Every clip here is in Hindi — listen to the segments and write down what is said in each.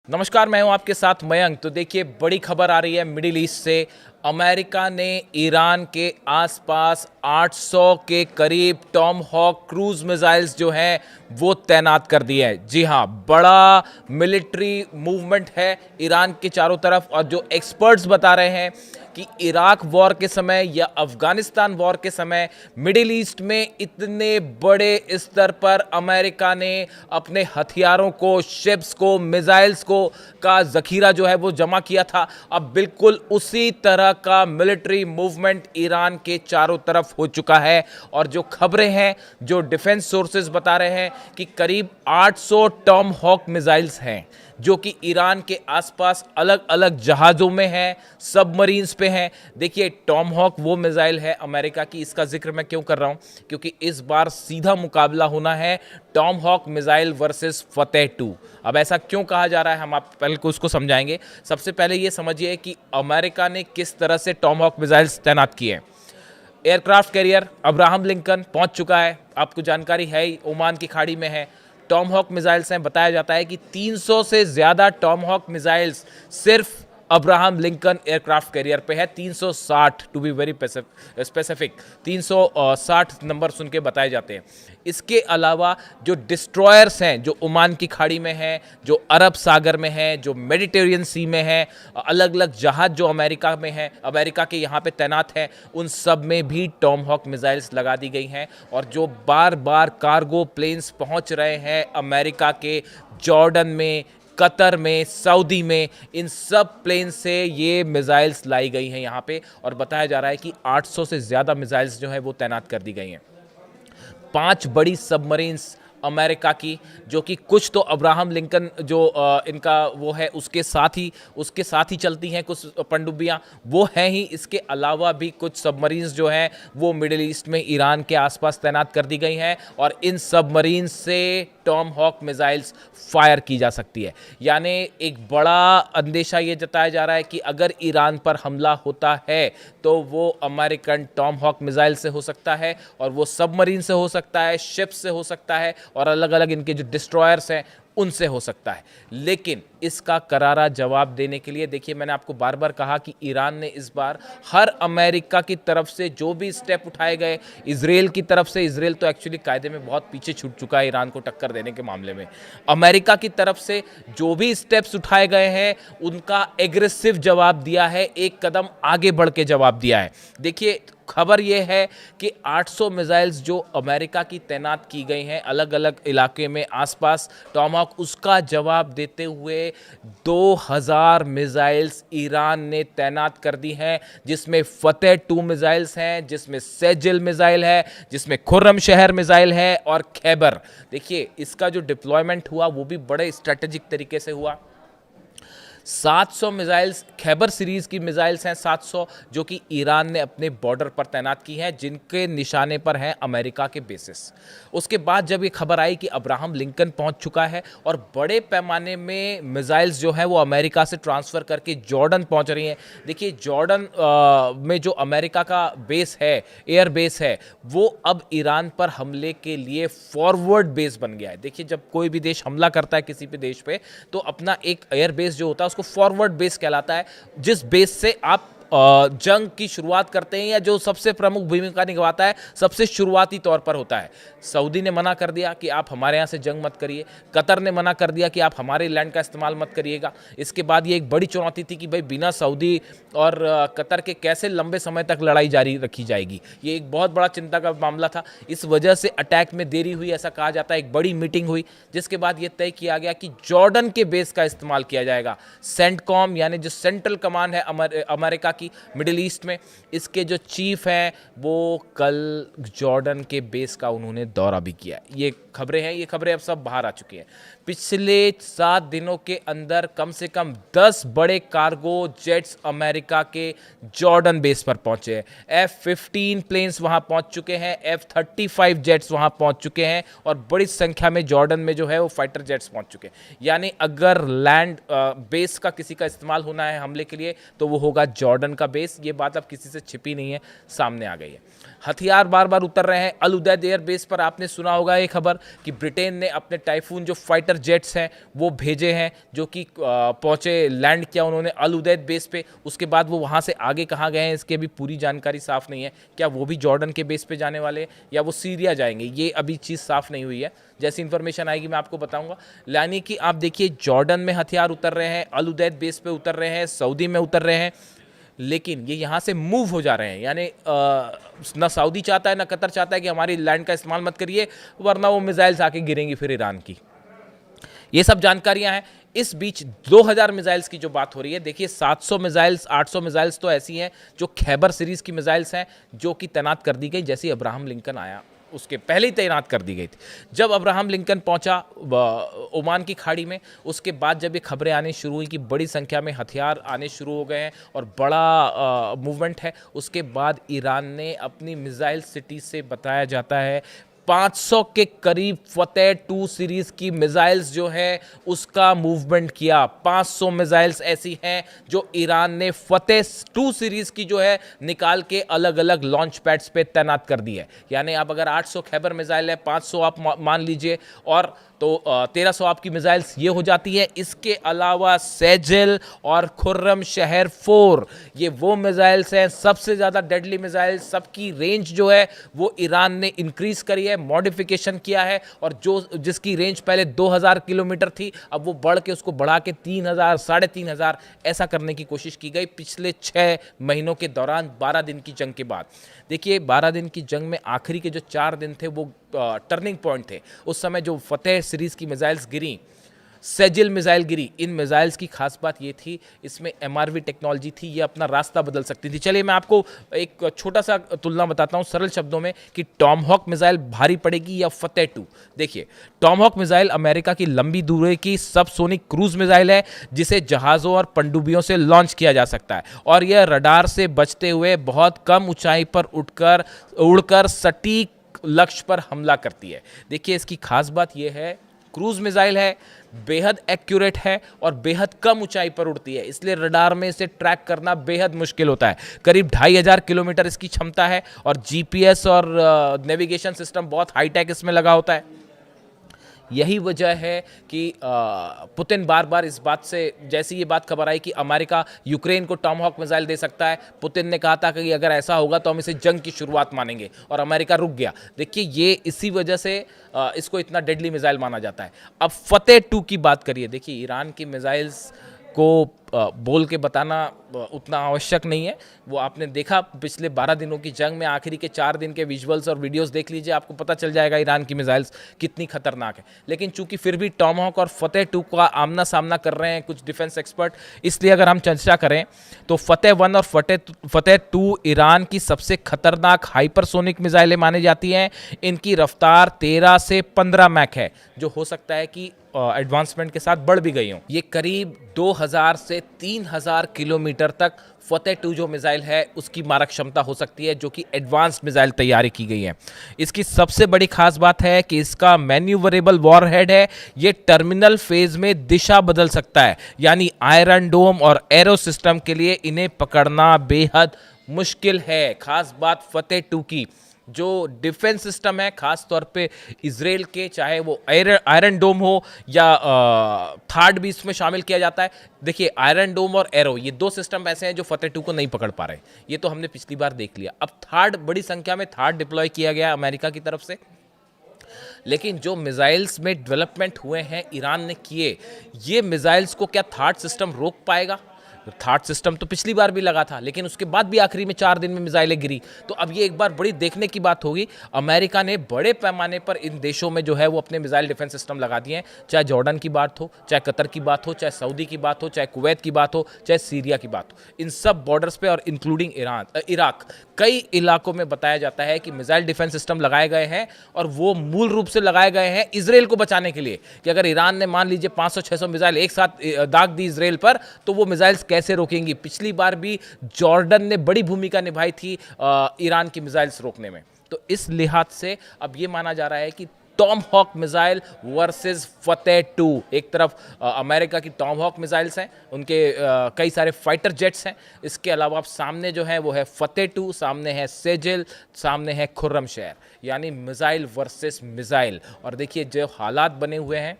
नमस्कार, मैं हूं आपके साथ मयंक। तो देखिए, बड़ी खबर आ रही है मिडिल ईस्ट से। अमेरिका ने ईरान के आसपास 800 के करीब टॉम हॉक क्रूज मिसाइल्स जो हैं वो तैनात कर दिए हैं। जी हां, बड़ा मिलिट्री मूवमेंट है ईरान के चारों तरफ। और जो एक्सपर्ट्स बता रहे हैं कि इराक वॉर के समय या अफगानिस्तान वॉर के समय मिडिल ईस्ट में इतने बड़े स्तर पर अमेरिका ने अपने हथियारों को, शिप्स को, मिसाइल्स को का जखीरा जो है वो जमा किया था। अब बिल्कुल उसी तरह का मिलिट्री मूवमेंट ईरान के चारों तरफ हो चुका है। और जो खबरें हैं, जो डिफेंस सोर्सेज बता रहे हैं कि करीब 800 टॉम हॉक मिसाइल्स हैं जो कि ईरान के आसपास अलग अलग जहाज़ों में हैं, सबमरीन्स पे हैं। देखिए, टॉम हॉक वो मिसाइल है अमेरिका की। इसका जिक्र मैं क्यों कर रहा हूं? क्योंकि इस बार सीधा मुकाबला होना है टॉम हॉक मिसाइल वर्सेस फतेह 2। अब ऐसा क्यों कहा जा रहा है, हम आप पहले को उसको समझाएंगे। सबसे पहले ये समझिए कि अमेरिका ने किस तरह से टॉम हॉक मिसाइल्स तैनात किए हैं। एयरक्राफ्ट कैरियर अब्राहम लिंकन पहुंच चुका है, आपको जानकारी है ही, ओमान की खाड़ी में है। टॉम हॉक मिसाइल्स हैं, बताया जाता है कि 300 से ज़्यादा टॉम हॉक मिसाइल्स सिर्फ अब्राहम लिंकन एयरक्राफ्ट कैरियर पे है। 360 to be very specific, 360 number सुन के बताए जाते हैं। इसके अलावा जो डिस्ट्रॉयर्स हैं, जो ओमान की खाड़ी में हैं, जो अरब सागर में हैं, जो मेडिटेरियन सी में हैं, अलग अलग जहाज जो अमेरिका में हैं, अमेरिका के यहाँ पे तैनात हैं, उन सब में भी टॉम हॉक मिसाइल्स लगा दी गई हैं। और जो बार बार कार्गो प्लेन्स पहुँच रहे हैं अमेरिका के, जॉर्डन में, कतर में, सऊदी में, इन सब प्लेन से ये मिसाइल्स लाई गई हैं यहाँ पे। और बताया जा रहा है कि 800 से ज़्यादा मिसाइल्स जो है वो तैनात कर दी गई हैं। 5 बड़ी सबमरीन्स अमेरिका की, जो कि कुछ तो अब्राहम लिंकन जो इनका वो है उसके साथ ही चलती हैं कुछ पनडुब्बियां, वो हैं ही। इसके अलावा भी कुछ सबमरीन्स जो हैं वो मिडिल ईस्ट में ईरान के आसपास तैनात कर दी गई हैं। और इन सबमरीन्स से टॉम हॉक मिसाइल्स फायर की जा सकती है। यानी एक बड़ा अंदेशा ये जताया जा रहा है कि अगर ईरान पर हमला होता है तो वो अमेरिकन टॉम हॉक मिसाइल से हो सकता है, और वो सबमरीन से हो सकता है, शिप से हो सकता है, और अलग अलग इनके जो डिस्ट्रॉयर्स हैं उनसे हो सकता है। लेकिन इसका करारा जवाब देने के लिए, देखिए, मैंने आपको बार बार कहा कि ईरान ने इस बार हर अमेरिका की तरफ से जो भी स्टेप उठाए गए, इजराइल की तरफ से, इजराइल तो एक्चुअली कायदे में बहुत पीछे छूट चुका है ईरान को टक्कर देने के मामले में, अमेरिका की तरफ से जो भी स्टेप्स उठाए गए हैं उनका एग्रेसिव जवाब दिया है, एक कदम आगे बढ़ के जवाब दिया है। देखिए, खबर यह है कि 800 मिसाइल्स जो अमेरिका की तैनात की गई हैं अलग अलग इलाके में आसपास टॉमहॉक, उसका जवाब देते हुए 2000 मिसाइल्स ईरान ने तैनात कर दी हैं, जिसमें फतेह 2 मिसाइल्स हैं, जिसमें सेजिल मिसाइल है, जिसमें खुर्रम शहर मिसाइल है, और खैबर। देखिए, इसका जो डिप्लॉयमेंट हुआ वो भी बड़े स्ट्रेटेजिक तरीके से हुआ। 700 मिसाइल्स, खैबर सीरीज की मिसाइल्स हैं 700, जो कि ईरान ने अपने बॉर्डर पर तैनात की हैं, जिनके निशाने पर हैं अमेरिका के बेसिस। उसके बाद जब ये खबर आई कि अब्राहम लिंकन पहुंच चुका है और बड़े पैमाने में मिसाइल्स जो हैं वो अमेरिका से ट्रांसफ़र करके जॉर्डन पहुंच रही हैं। देखिए, जॉर्डन में जो अमेरिका का बेस है, एयर बेस है, वो अब ईरान पर हमले के लिए फॉरवर्ड बेस बन गया है। देखिए, जब कोई भी देश हमला करता है किसी भी देश पे, तो अपना एक एयर बेस जो होता है उसको फॉरवर्ड बेस कहलाता है, जिस बेस से आप जंग की शुरुआत करते हैं, या जो सबसे प्रमुख भूमिका निभाता है सबसे शुरुआती तौर पर होता है। सऊदी ने मना कर दिया कि आप हमारे यहाँ से जंग मत करिए, कतर ने मना कर दिया कि आप हमारे लैंड का इस्तेमाल मत करिएगा। इसके बाद ये एक बड़ी चुनौती थी कि भाई बिना सऊदी और कतर के कैसे लंबे समय तक लड़ाई जारी रखी जाएगी। ये एक बहुत बड़ा चिंता का मामला था। इस वजह से अटैक में देरी हुई, ऐसा कहा जाता है। एक बड़ी मीटिंग हुई जिसके बाद ये तय किया गया कि जॉर्डन के बेस का इस्तेमाल किया जाएगा। सेंटकॉम यानी जो सेंट्रल कमांड है अमेरिका की मिडिल ईस्ट में, इसके जो चीफ हैं वो कल जॉर्डन के बेस का उन्होंने दौरा भी किया। ये खबरें हैं, ये खबरें अब सब बाहर आ चुकी हैं। पिछले 7 दिनों के अंदर कम से कम 10 बड़े कार्गो जेट्स अमेरिका के जॉर्डन बेस पर पहुंचे हैं। F-15 प्लेन्स वहां पहुंच चुके हैं, F-35 जेट्स वहां पहुंच चुके हैं, और बड़ी संख्या में जॉर्डन में जो है वो फाइटर जेट्स पहुंच चुके हैं। यानी अगर लैंड बेस का किसी का इस्तेमाल होना है हमले के लिए तो वो होगा जॉर्डन जॉर्डन का बेस, ये बात अब किसी से छिपी नहीं है, सामने आ गई है। हथियार बार बार उतर रहे हैं। अल उदैद एयर बेस पर आपने सुना होगा ये खबर कि ब्रिटेन ने अपने टाइफून जो फाइटर जेट्स हैं वो भेजे हैं, जो कि पहुंचे, लैंड किया उन्होंने अल उदैद बेस पे। उसके बाद वो वहां से आगे कहाँ गए हैं इसकी अभी पूरी जानकारी साफ नहीं है। क्या वो भी जॉर्डन के बेस पे जाने वाले हैं या वो सीरिया जाएंगे, ये अभी चीज़ साफ नहीं हुई है। जैसी इन्फॉर्मेशन आएगी मैं आपको बताऊंगा। यानी कि आप देखिए, जॉर्डन में हथियार उतर रहे हैं, अल उदैद बेस पे उतर रहे हैं, सऊदी में उतर रहे हैं, लेकिन ये यहाँ से मूव हो जा रहे हैं। यानी ना सऊदी चाहता है ना कतर चाहता है कि हमारी लैंड का इस्तेमाल मत करिए, वरना वो मिसाइल्स आके गिरेंगी फिर ईरान की। ये सब जानकारियां हैं। इस बीच 2000 मिसाइल्स की जो बात हो रही है, देखिए 700 मिसाइल्स 800 मिसाइल्स तो ऐसी हैं जो खैबर सीरीज़ की मिसाइल्स हैं, जो कि तैनात कर दी गई जैसे अब्राहम लिंकन आया उसके पहले ही तैनात कर दी गई थी। जब अब्राहम लिंकन पहुंचा ओमान की खाड़ी में, उसके बाद जब ये खबरें आनी शुरू हुई कि बड़ी संख्या में हथियार आने शुरू हो गए हैं और बड़ा मूवमेंट है, उसके बाद ईरान ने अपनी मिसाइल सिटी से, बताया जाता है 500 के करीब फतेह 2 सीरीज की मिसाइल्स जो है उसका मूवमेंट किया। 500 मिसाइल्स ऐसी हैं जो ईरान ने फतेह 2 सीरीज की जो है निकाल के अलग अलग लॉन्च पैड्स पे तैनात कर दी है। यानी अब अगर 800 खैबर मिसाइल है, 500 आप मान लीजिए, और तो 1300 आपकी मिसाइल्स ये हो जाती है। इसके अलावा सेजिल और खुर्रम शहर 4, ये वो मिसाइल्स हैं सबसे ज़्यादा डेडली मिसाइल्स। सबकी रेंज जो है वो ईरान ने इंक्रीज करी है, मॉडिफिकेशन किया है, और जिसकी रेंज पहले 2000 किलोमीटर थी, अब वो बढ़ के उसको बढ़ा के 3000, 3500 ऐसा करने की कोशिश की गई पिछले 6 महीनों के दौरान, 12 दिन की जंग के बाद। देखिए 12 दिन की जंग में आखिरी के जो 4 दिन थे वो टर्निंग पॉइंट थे। उस समय जो फतेह सीरीज़ की मिसाइल्स गिरी, सेजिल मिसाइल गिरी, इन मिसाइल्स की खास बात ये थी, इसमें MRV टेक्नोलॉजी थी, ये अपना रास्ता बदल सकती थी। चलिए मैं आपको एक छोटा सा तुलना बताता हूँ सरल शब्दों में कि टॉमहॉक मिसाइल भारी पड़ेगी या फतेह 2। देखिए, टॉमहॉक मिसाइल अमेरिका की लंबी दूरी की सबसोनिक क्रूज मिसाइल है, जिसे जहाज़ों और पनडुब्बियों से लॉन्च किया जा सकता है, और यह रडार से बचते हुए बहुत कम ऊंचाई पर उड़कर सटीक लक्ष्य पर हमला करती है। देखिए इसकी खास बात यह है, क्रूज मिसाइल है, बेहद एक्यूरेट है और बेहद कम ऊंचाई पर उड़ती है, इसलिए रडार में इसे ट्रैक करना बेहद मुश्किल होता है। करीब 2500 किलोमीटर इसकी क्षमता है, और GPS और नेविगेशन सिस्टम बहुत हाईटेक इसमें लगा होता है। यही वजह है कि पुतिन बार बार इस बात से, जैसी ये बात खबर आई कि अमेरिका यूक्रेन को टॉमहॉक मिसाइल दे सकता है, पुतिन ने कहा था कि अगर ऐसा होगा तो हम इसे जंग की शुरुआत मानेंगे, और अमेरिका रुक गया। देखिए ये इसी वजह से इसको इतना डेडली मिसाइल माना जाता है। अब फतेह 2 की बात करिए। देखिए ईरान की मिसाइल्स को बोल के बताना उतना आवश्यक नहीं है, वो आपने देखा पिछले 12 दिनों की जंग में, आखिरी के 4 दिन के विजुअल्स और वीडियोस देख लीजिए, आपको पता चल जाएगा ईरान की मिसाइल्स कितनी खतरनाक है। लेकिन चूंकि फिर भी टॉमहॉक और फतेह 2 का आमना सामना कर रहे हैं कुछ डिफेंस एक्सपर्ट, इसलिए अगर हम चर्चा करें तो फतेह 1 और फतेह 2 ईरान की सबसे खतरनाक हाइपरसोनिक मिसाइलें मानी जाती हैं। इनकी रफ्तार 13 से 15 मैक है, जो हो सकता है कि एडवांसमेंट के साथ बढ़ भी गई हूँ। ये करीब 2000 से 3000 किलोमीटर तक फतेह 2 जो मिसाइल है उसकी मारक क्षमता हो सकती है, जो कि एडवांस मिसाइल तैयारी की गई है। इसकी सबसे बड़ी खास बात है कि इसका मैन्यूवरेबल वॉरहेड है, ये टर्मिनल फेज में दिशा बदल सकता है, यानी आयरन डोम और एरो सिस्टम के लिए इन्हें पकड़ना बेहद मुश्किल है। खास बात फतेह 2 की, जो डिफेंस सिस्टम है खास तौर पे इजराइल के, चाहे वो आयरन डोम हो या थार्ड भी इसमें शामिल किया जाता है। देखिए आयरन डोम और एरो, ये 2 सिस्टम ऐसे हैं जो फतेह 2 को नहीं पकड़ पा रहे, ये तो हमने पिछली बार देख लिया। अब थार्ड, बड़ी संख्या में थार्ड डिप्लॉय किया गया अमेरिका की तरफ से, लेकिन जो मिसाइल्स में डेवलपमेंट हुए हैं ईरान ने किए, ये मिसाइल्स को क्या थार्ड सिस्टम रोक पाएगा? थार्ड सिस्टम तो पिछली बार भी लगा था, लेकिन उसके बाद भी आखिरी में 4 दिन में मिसाइलें गिरी। तो अब ये एक बार बड़ी देखने की बात होगी। अमेरिका ने बड़े पैमाने पर इन देशों में जो है वो अपने मिसाइल डिफेंस सिस्टम लगा दिए हैं, चाहे जॉर्डन की बात हो, चाहे कतर की बात हो, चाहे सऊदी की बात हो, चाहे कुवैत की बात हो, चाहे सीरिया की बात हो। इन सब बॉर्डर्स पे और इंक्लूडिंग इराक, कई इलाकों में बताया जाता है कि मिसाइल डिफेंस सिस्टम लगाए गए हैं, और वो मूल रूप से लगाए गए हैं इजराइल को बचाने के लिए, कि अगर ईरान ने मान लीजिए 500-600 मिसाइल एक साथ दाग दी इजराइल पर, तो वो मिसाइल्स कैसे रोकेंगी। पिछली बार भी जॉर्डन ने बड़ी भूमिका निभाई थी ईरान की मिसाइल्स रोकने में। तो इस लिहाज से अब ये माना जा रहा है कि टॉम हॉक मिसाइल वर्सेस फतेह 2। एक तरफ अमेरिका की टॉम हॉक मिसाइल्स हैं, उनके कई सारे फाइटर जेट्स हैं। इसके अलावा आप सामने जो है वो है फतेह 2, सामने है सेजिल, सामने है खुर्रमशहर, यानी मिसाइल वर्सेस मिसाइल। और देखिए जो हालात बने हुए हैं,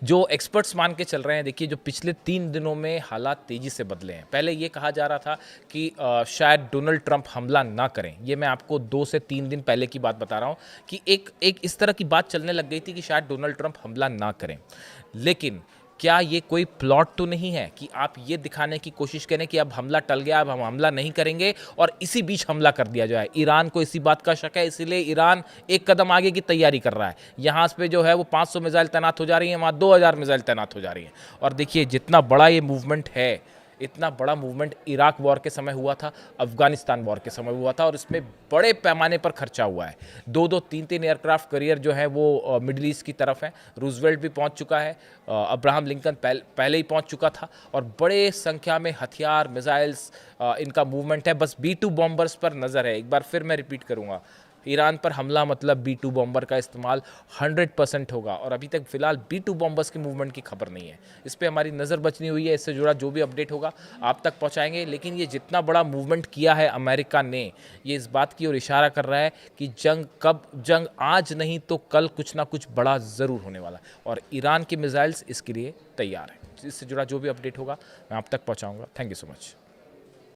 जो एक्सपर्ट्स मान के चल रहे हैं, देखिए जो पिछले 3 दिनों में हालात तेज़ी से बदले हैं। पहले ये कहा जा रहा था कि शायद डोनाल्ड ट्रंप हमला ना करें। ये मैं आपको 2 से 3 दिन पहले की बात बता रहा हूँ कि एक इस तरह की बात चलने लग गई थी कि शायद डोनाल्ड ट्रंप हमला ना करें। लेकिन क्या ये कोई प्लॉट तो नहीं है कि आप ये दिखाने की कोशिश करें कि अब हमला टल गया, अब हम हमला नहीं करेंगे और इसी बीच हमला कर दिया जाए? ईरान को इसी बात का शक है, इसीलिए ईरान एक कदम आगे की तैयारी कर रहा है। यहाँ पे जो है वो 500 मिसाइल तैनात हो जा रही हैं, वहाँ 2000 मिसाइल तैनात हो जा रही हैं। और देखिए जितना बड़ा ये मूवमेंट है, इतना बड़ा मूवमेंट इराक वॉर के समय हुआ था, अफगानिस्तान वॉर के समय हुआ था, और इसमें बड़े पैमाने पर खर्चा हुआ है। 2-2, 3-3 एयरक्राफ्ट करियर जो है वो मिडिल ईस्ट की तरफ है। रूजवेल्ट भी पहुंच चुका है, अब्राहम लिंकन पहले ही पहुंच चुका था, और बड़े संख्या में हथियार, मिसाइल्स, इनका मूवमेंट है। बस B-2 बॉम्बर्स पर नज़र है। एक बार फिर मैं रिपीट करूँगा, ईरान पर हमला मतलब B-2 बॉम्बर का इस्तेमाल 100% होगा, और अभी तक फिलहाल B-2 बॉम्बर्स की मूवमेंट की खबर नहीं है। इस पे हमारी नज़र बचनी हुई है। इससे जुड़ा जो भी अपडेट होगा आप तक पहुंचाएंगे। लेकिन ये जितना बड़ा मूवमेंट किया है अमेरिका ने, ये इस बात की ओर इशारा कर रहा है कि जंग आज नहीं तो कल कुछ ना कुछ बड़ा ज़रूर होने वाला है, और ईरान के मिसाइल्स इसके लिए तैयार हैं। इससे जुड़ा जो भी अपडेट होगा मैं आप तक पहुँचाऊँगा। Thank you so much.